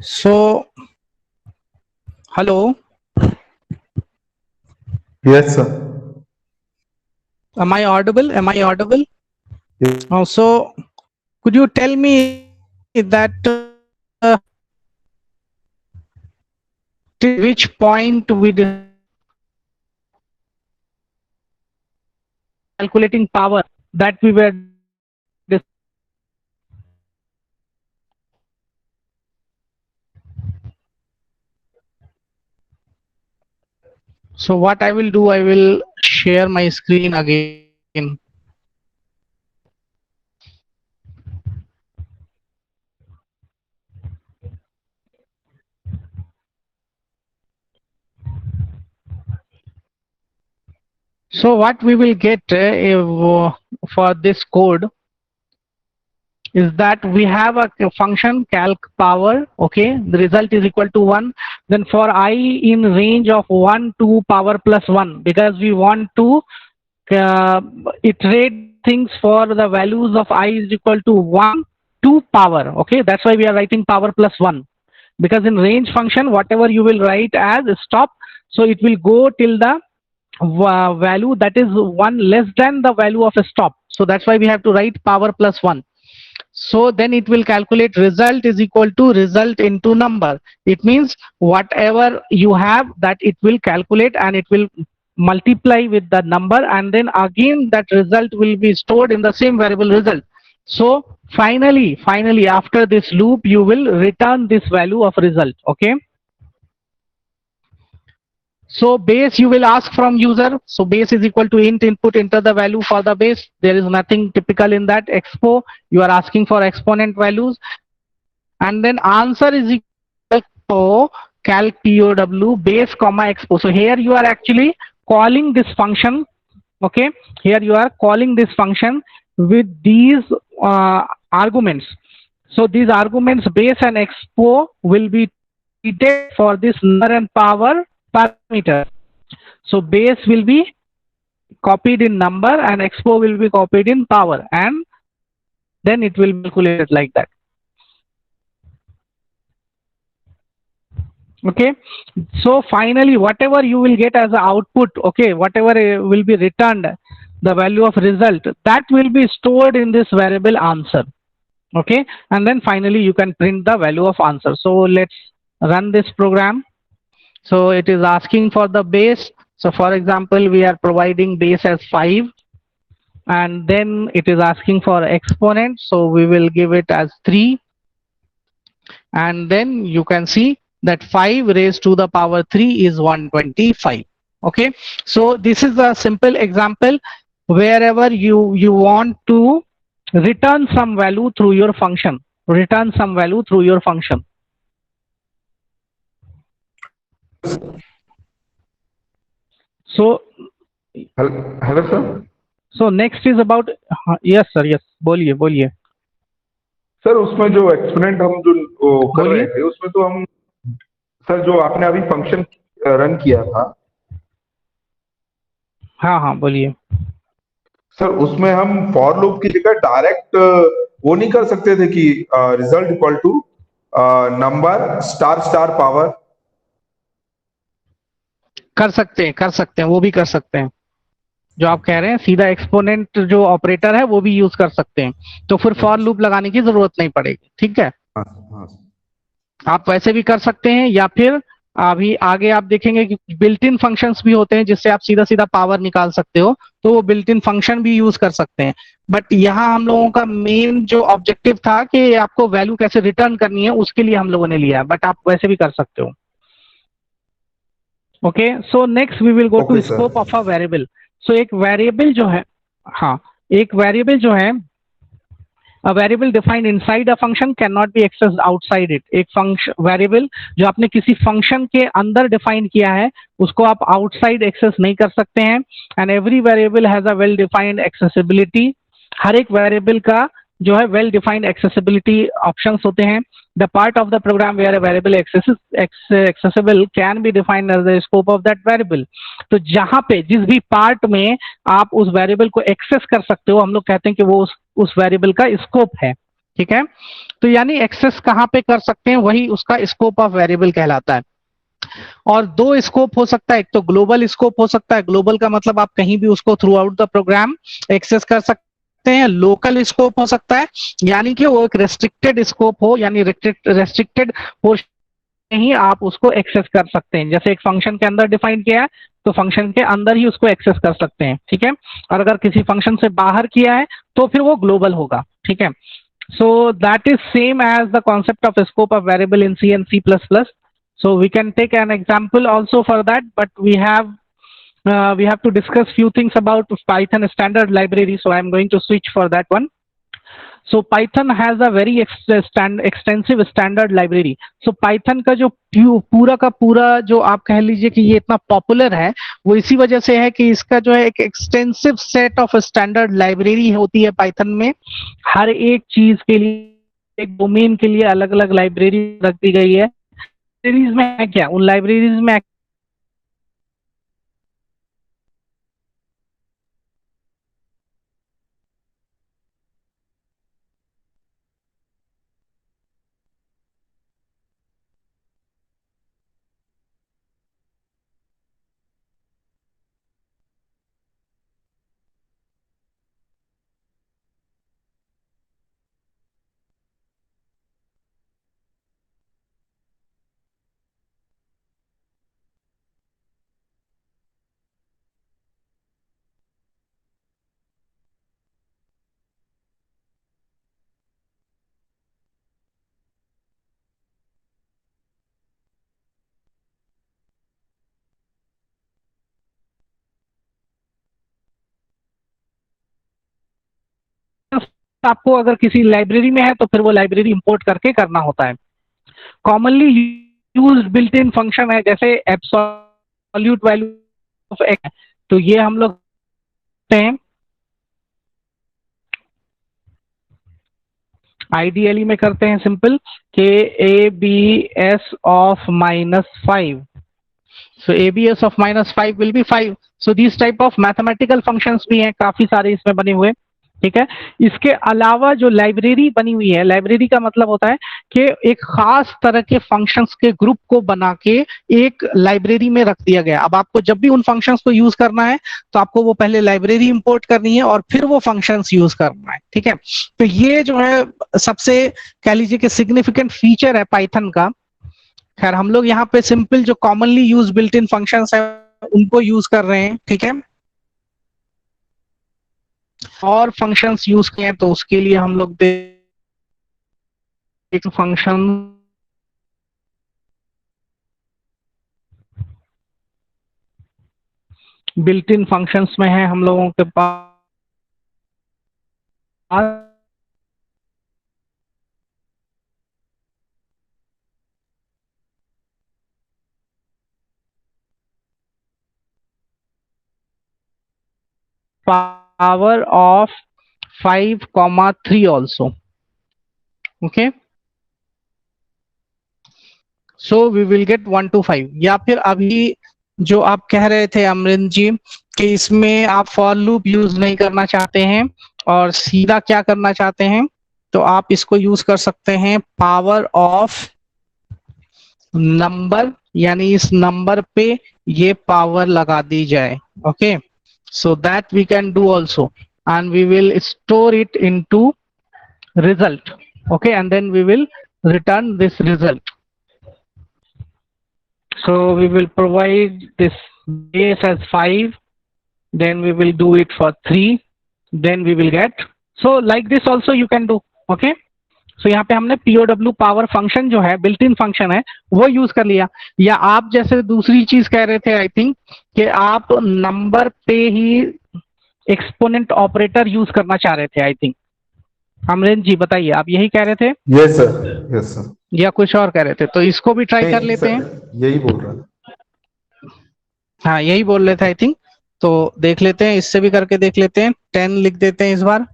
So, hello, Yes, sir. am I audible? Am I audible? Yes. So, could you tell me that till which point we calculating power that we were so what I will do, I will share my screen again. So what we will get for this code is that we have a function calc power, okay, the result is equal to 1. Then for I in range of 1 to power plus 1, because we want to uh, iterate things for the values of I is equal to 1 to power, okay, that's why we are writing power plus 1, because in range function whatever you will write as stop, so it will go till the value that is 1 less than the value of a stop, so that's why we have to write power plus 1. So then it will calculate result is equal to result into number. It means whatever you have, that it will calculate and it will multiply with the number, and then again that result will be stored in the same variable result. So finally after this loop you will return this value of result, okay. So base you will ask from user. So base is equal to int input, enter the value for the base. There is nothing typical in that. Expo, you are asking for exponent values. And then answer is equal to calc POW base comma expo. So here you are actually calling this function. Okay. Here you are calling this function with these arguments. So these arguments base and expo will be treated for this number and power parameter. So base will be copied in number and expo will be copied in power, and then it will be calculated like that. Okay. So finally whatever you will get as an output, okay, whatever will be returned, the value of result, that will be stored in this variable answer. Okay. And then finally you can print the value of answer. So let's run this program. So it is asking for the base. So for example, we are providing base as 5, and then it is asking for exponent. So we will give it as 3, and then you can see that 5 raised to the power 3 is 125. Okay. So this is a simple example wherever you want to return some value through your function. Return some value through your function. So Hello, sir. so next is about yes sir, yes, बोलिए बोलिए. Sir उसमें जो exponent हम जो कर रहे थे उसमें तो हम सर जो आपने अभी फंक्शन रन किया था. हाँ हाँ बोलिए. सर उसमें हम फॉर लूप की जगह डायरेक्ट वो नहीं कर सकते थे कि result equal to number star star power. कर सकते हैं, वो भी कर सकते हैं. जो आप कह रहे हैं सीधा एक्सपोनेंट जो ऑपरेटर है वो भी यूज कर सकते हैं, तो फिर फॉर लूप लगाने की जरूरत नहीं पड़ेगी. ठीक है. हाँ. आप वैसे भी कर सकते हैं, या फिर अभी आगे आप देखेंगे कि बिल्ट इन फंक्शंस भी होते हैं जिससे आप सीधा सीधा पावर निकाल सकते हो, तो वो बिल्ट इन फंक्शन भी यूज कर सकते हैं. बट यहाँ हम लोगों का मेन जो ऑब्जेक्टिव था कि आपको वैल्यू कैसे रिटर्न करनी है, उसके लिए हम लोगों ने लिया, बट आप वैसे भी कर सकते हो. Okay. So next we will go to scope of a variable. So एक वेरिएबल जो है, हाँ, एक वेरिएबल जो है, a variable defined inside a function cannot be accessed outside it. एक फंक्शन वेरिएबल जो आपने किसी फंक्शन के अंदर डिफाइन किया है उसको आप आउटसाइड एक्सेस नहीं कर सकते हैं. And every variable has a well defined accessibility. हर एक वेरिएबल का जो है वेल डिफाइंड एक्सेसिबिलिटी ऑप्शंस होते हैं. The part of the program where a variable accessible can be defined as the scope of that variable. तो जहां पे जिस भी पार्ट में आप उस वेरिएबल को एक्सेस कर सकते हो, हम लोग कहते हैं कि वो उस वेरिएबल का स्कोप है. ठीक है, तो यानी एक्सेस कहाँ पे कर सकते हैं, वही उसका स्कोप ऑफ वेरिएबल कहलाता है। और दो स्कोप हो सकता है, एक तो ग्लोबल स्कोप हो सकता है, ग्लोबल का मतलब आप कहीं भी उसको throughout the program access कर सकते हैं। लोकल स्कोप हो सकता है, यानी कि वो एक रेस्ट्रिक्टेड स्कोप हो, यानी रेस्ट्रिक्टेड पोर्शन ही आप उसको एक्सेस कर सकते हैं। जैसे एक फंक्शन के अंदर डिफाइन किया है तो फंक्शन के अंदर ही उसको एक्सेस कर सकते हैं, ठीक है। और अगर किसी फंक्शन से बाहर किया है तो फिर वो ग्लोबल होगा, ठीक है। So that is same as the concept of scope of variable in C and C++. So we can take an example also for that, but we have to discuss few things about Python standard library. So I'm going to switch for that one. So Python has a very extensive standard library. So Python का जो पूरा का पूरा जो आप कह लीजिए कि ये इतना पॉपुलर है, वो इसी वजह से है कि इसका जो है एक extensive set of standard library होती है पाइथन में। हर एक चीज के लिए, एक डोमेन के लिए अलग अलग लाइब्रेरी रख दी गई है। लाइब्रेरीज में है क्या, उन लाइब्रेरीज में आपको अगर किसी लाइब्रेरी में है तो फिर वो लाइब्रेरी इंपोर्ट करके करना होता है। Commonly used built in function है, जैसे एब्सोल्यूट वैल्यू ऑफ एक्स, तो ये हम लोग करते हैं आइडियली में करते हैं सिंपल के A B S of -5। So abs of -5 will be 5। So this type of mathematical functions भी हैं, काफी सारे इसमें बने हुए, ठीक है। इसके अलावा जो लाइब्रेरी बनी हुई है, लाइब्रेरी का मतलब होता है कि एक खास तरह के फंक्शंस के ग्रुप को बना के एक लाइब्रेरी में रख दिया गया। अब आपको जब भी उन फंक्शंस को यूज करना है तो आपको वो पहले लाइब्रेरी इंपोर्ट करनी है और फिर वो फंक्शंस यूज करना है, ठीक है। तो ये जो है सबसे कह लीजिए कि सिग्निफिकेंट फीचर है पाइथन का। खैर हम लोग यहाँ पे सिंपल जो commonly use built in functions है उनको यूज कर रहे हैं, ठीक है। और फंक्शंस यूज किए हैं तो उसके लिए हम लोग एक फंक्शन बिल्ट इन फंक्शंस में है हम लोगों के पास power of 5,3 also, okay. So we will get 1 to 5। या फिर अभी जो आप कह रहे थे अमरिंद जी कि इसमें आप फॉर लूप यूज नहीं करना चाहते हैं और सीधा क्या करना चाहते हैं, तो आप इसको यूज कर सकते हैं पावर ऑफ नंबर, यानी इस नंबर पे ये पावर लगा दी जाए, okay. So that we can do also and we will store it into result, okay, and then we will return this result। so we will provide this base as 5, then we will do it for 3, then we will get, so like this also you can do, okay। so यहाँ पे हमने POW power function जो है built in function है वो use कर लिया। या आप जैसे दूसरी चीज कह रहे थे आई थिंक कि आप नंबर पे ही एक्सपोनेंट ऑपरेटर यूज करना चाह रहे थे आई थिंक। अमरेंद्र जी बताइए, आप यही कह रहे थे यस सर, यस सर। या कुछ और कह रहे थे, तो इसको भी ट्राई कर नहीं लेते हैं। सर, यही बोल रहा था। हाँ यही बोल रहे थे आई थिंक। तो देख लेते हैं, इससे भी करके देख लेते हैं। 10 लिख देते हैं इस बार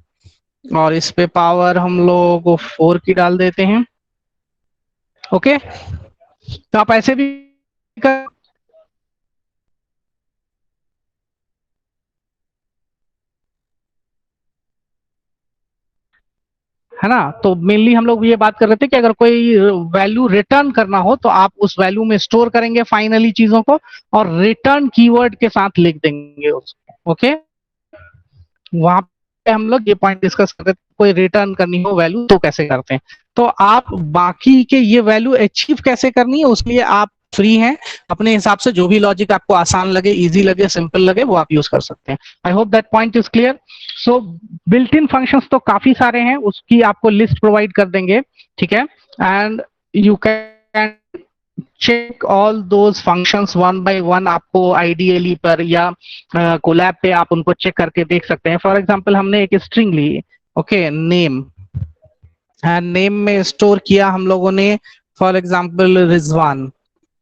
और इस पे पावर हम लोग 4 की डाल देते हैं, ओके। तो आप ऐसे भी कर, है ना। तो मेनली हम लोग ये बात कर रहे थे कि अगर कोई वैल्यू रिटर्न करना हो तो आप उस वैल्यू में स्टोर करेंगे फाइनली चीजों को, और रिटर्न कीवर्ड के साथ लिख देंगे उसको। ओके, वहां पे हम लोग ये पॉइंट डिस्कस कर रहे थे, कोई रिटर्न करनी हो वैल्यू तो कैसे करते हैं। तो आप बाकी के ये वैल्यू अचीव कैसे करनी है उसके लिए आप फ्री हैं, अपने हिसाब से जो भी लॉजिक आपको आसान लगे, इजी लगे, सिंपल लगे, वो आप यूज कर सकते हैं। I hope that point is clear. So built in functions तो काफी सारे हैं, उसकी आपको लिस्ट प्रोवाइड कर देंगे, ठीक है। And you can check all those functions one by one, आपको आइडियली पर या कोलैब पे आप उनको चेक करके देख सकते हैं। फॉर एग्जांपल हमने एक स्ट्रिंग ली, ओके, नेम, एंड नेम में स्टोर किया हम लोगों ने for example Rizwan.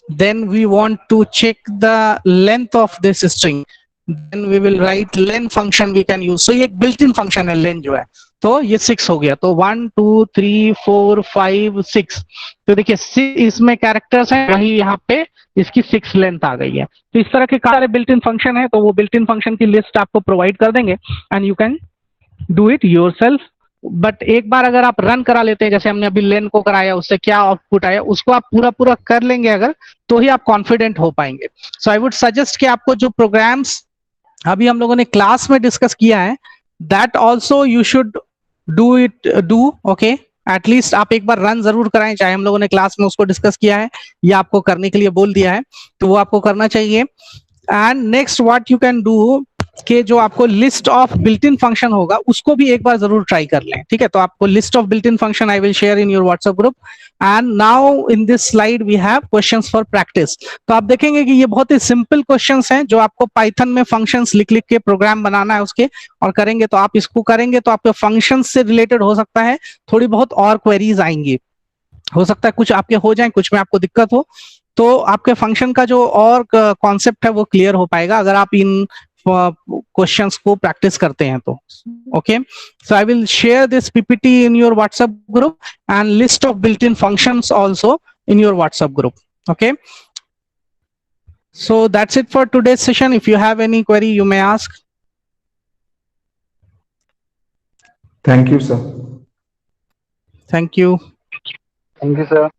then we want to check the length of this string, then we will write len function we can use। so ये एक built in function है len जो है, तो ये 6 हो गया, तो 1 2 3 4 5 6, तो देखिए 6 इसमें कैरेक्टर्स हैं, वही यहाँ पे इसकी 6 लेंथ आ गई है। तो इस तरह के सारे बिल्ट इन फंक्शन है, तो वो बिल्ट इन फंक्शन की लिस्ट आपको प्रोवाइड कर देंगे and you can do it yourself. But एक बार अगर आप रन करा लेते हैं, जैसे हमने अभी लेन को कराया, उससे क्या आउटपुट आया उसको आप पूरा पूरा कर लेंगे अगर, तो ही आप कॉन्फिडेंट हो पाएंगे। सो आई वुड सजेस्ट कि आपको जो प्रोग्राम्स अभी हम लोगों ने क्लास में डिस्कस किया है, that also you should do okay. At least आप एक बार रन जरूर कराएं, चाहे हम लोगों ने क्लास में उसको डिस्कस किया है या आपको करने के लिए बोल दिया है, तो वो आपको करना चाहिए। And next what you can do कि जो आपको list of built in function होगा उसको भी एक बार जरूर ट्राई कर लें, ठीक है। तो आपको list of built in function I will share in your WhatsApp group. And now in this slide we have questions for practice. तो आप देखेंगे कि ये बहुत ही सिंपल क्वेश्चंस हैं जो आपको पाइथन में फंक्शंस लिख लिख के प्रोग्राम बनाना है उसके, और करेंगे तो आप इसको करेंगे तो आपके फंक्शंस से रिलेटेड हो सकता है थोड़ी बहुत और क्वेरीज आएंगी, हो सकता है कुछ आपके हो जाए, कुछ में आपको दिक्कत हो, तो आपके फंक्शन का जो और कॉन्सेप्ट है वो क्लियर हो पाएगा अगर आप इन क्वेश्चंस को प्रैक्टिस करते हैं तो। Okay, so I will share this PPT in your WhatsApp group and list of built in functions also in your WhatsApp group. Okay, so that's it for today's session. If you have any query you may ask. Thank you, sir. Thank you. Thank you, sir.